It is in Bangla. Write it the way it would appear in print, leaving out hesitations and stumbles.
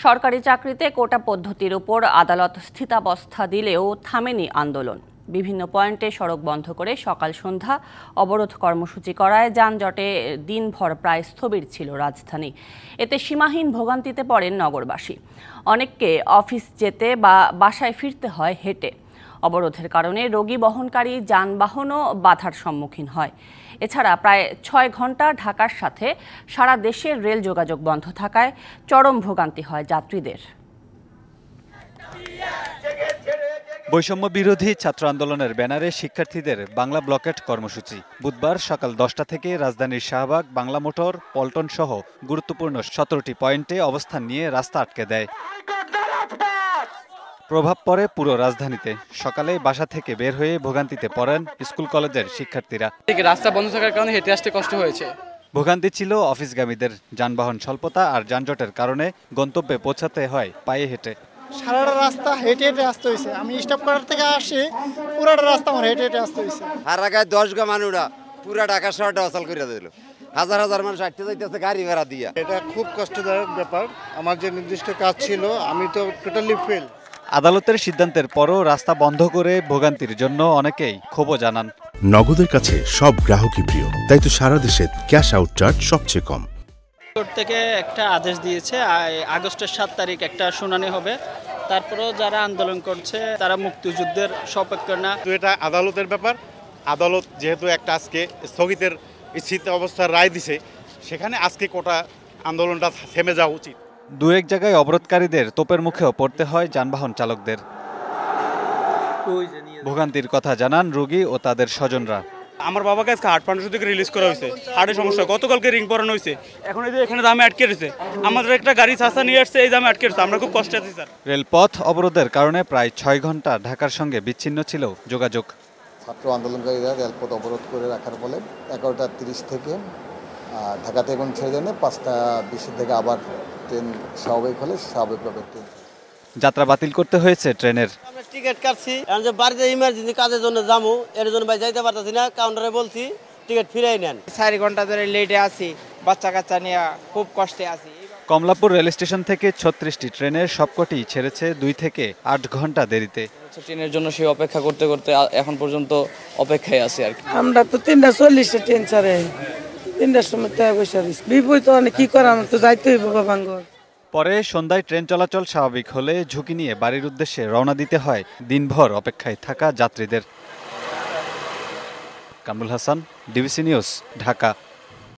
সরকারি চাকরিতে কোটা পদ্ধতির উপর আদালত স্থিতাবস্থা দিলেও থামেনি আন্দোলন। বিভিন্ন পয়েন্টে সড়ক বন্ধ করে সকাল সন্ধ্যা অবরোধ কর্মসূচি করায় যানজটে দিনভর প্রায় স্থবির ছিল রাজধানী। এতে সীমাহীন ভোগান্তিতে পড়েন নগরবাসী। অনেককে অফিস যেতে বা বাসায় ফিরতে হয় হেঁটে। অবরোধের কারণে রোগী বহনকারী যানবাহনও বাধার সম্মুখীন হয়। এছাড়া প্রায় ৬ ঘন্টা ঢাকার সাথে সারা দেশের রেল যোগাযোগ বন্ধ থাকায় চরম ভোগান্তি হয় যাত্রীদের। বৈষম্য বিরোধী ছাত্র আন্দোলনের ব্যানারে শিক্ষার্থীদের বাংলা ব্লকেট কর্মসূচি। বুধবার সকাল 10টা থেকে রাজধানীর শাহবাগ, বাংলা মোটর, পল্টন সহ গুরুত্বপূর্ণ 17টি পয়েন্টে অবস্থান নিয়ে রাস্তা আটকে দেয়। প্রভাব পড়ে পুরো রাজধানীতে। সকালে বাসা থেকে বের হয়ে ভোগান্তিতে পড়েন স্কুল কলেজের শিক্ষার্থীরা। রাস্তা বন্ধ থাকার কারণে হেঁটে আসতে কষ্ট হয়েছে। ভোগান্তি ছিল অফিসগামীদের। যানবাহন স্বল্পতা আর যানজটের কারণে গন্তব্যে পৌঁছাতে হয় পায়ে হেঁটে। সারাটা রাস্তা হেঁটে হেঁটে আসতে হয়েছে। আমি স্টপ করার থেকে আসি, পুরাটা রাস্তা আমার হেঁটে হেঁটে আসতে হয়েছে। আর আগে 10 গা মানুষরা পুরা ঢাকা শহরটা অচল করে দিল। হাজার হাজার মানুষ হাঁটতে যাইতেছে গাড়ি ভাড়া দিয়া। এটা খুব কষ্টদায়ক ব্যাপার। আমার যে নির্দিষ্ট কাজ ছিল আমি তো টোটালি ফেল। আদালতের সিদ্ধান্তের পরও রাস্তা বন্ধ করে ভোগান্তির জন্য অনেকেই ক্ষোভ জানান। নগদের কাছে সব গ্রাহকই প্রিয়, তাই তো সারা দেশে ক্যাশ আউট চার্জ সবচেয়ে কম। কোর্ট থেকে একটা আদেশ দিয়েছে, আগস্টের 7 তারিখ একটা শুনানি হবে। তারপরেও যারা আন্দোলন করছে তারা মুক্তিযুদ্ধের সপক্ষে না। এটা আদালতের ব্যাপার। আদালত যেহেতু একটা আজকে স্থগিতের স্থিত অবস্থার রায় দিছে, সেখানে আজকে কোটা আন্দোলনটা থেমে যাওয়া উচিত। দু এক জায়গায় অবরোধকারীদের তোপের মুখেও পড়তে হয় যানবাহন চালকদের। ভোগান্তির কথা জানান রোগী ও তাদের স্বজনরা। আমার বাবাকে আজকে হার্ট ফাউন্ডেশন থেকে রিলিজ করা হয়েছে। হার্টের সমস্যা, গতকালকে রিং পরানো হয়েছে। এখন এই যে এখানে দামে আটকে রয়েছে। আমাদের একটা গাড়ি ছাসা নিয়ে আসছে, এই দামে আটকে রয়েছে। আমরা খুব কষ্টে আছি স্যার। রেলপথ অবরোধের কারণে প্রায় 6 ঘন্টা ঢাকার সঙ্গে বিচ্ছিন্ন ছিল যোগাযোগ। ছাত্র আন্দোলনকারীরা রেলপথ অবরোধ করে রাখার ফলে 11টা 30 থেকে ঢাকাতে এখন ছেড়ে দেন, 5টা 20 থেকে আবার ট্রেন স্বাভাবিক হলে স্বাভাবিকভাবে ট্রেন। যাত্রা বাতিল করতে হয়েছে ট্রেনের। টিকিট কাটছি, যে বাড়িতে ইমার্জেন্সি কাজের জন্য যাবো, এর জন্য ভাই যাইতে পারতেছি না। কাউন্টারে বলছি টিকিট ফিরাই নেন। 4 ঘন্টা ধরে লেটে আছি, বাচ্চা কাচ্চা নিয়ে খুব কষ্টে আছি। কমলাপুর রেল স্টেশন থেকে 36টি ট্রেনের সবকটি ছেড়েছে 2 থেকে 8 ঘন্টা দেরিতে। ট্রেনের জন্য সেই অপেক্ষা করতে করতে এখন পর্যন্ত অপেক্ষায় আছে আর কি। আমরা তো 3:40 ট্রেন ছাড়ে, 3টার সময় বসে বিপদ তো অনেক কি করে, আমার তো যাইতে হইব বাবাঙ্গর। পরে সন্ধ্যায় ট্রেন চলাচল স্বাভাবিক হলে ঝুঁকি নিয়ে বাড়ির উদ্দেশ্যে রওনা দিতে হয় দিনভর অপেক্ষায় থাকা যাত্রীদের। Kamrul Hasan, DBC news, Dhaka.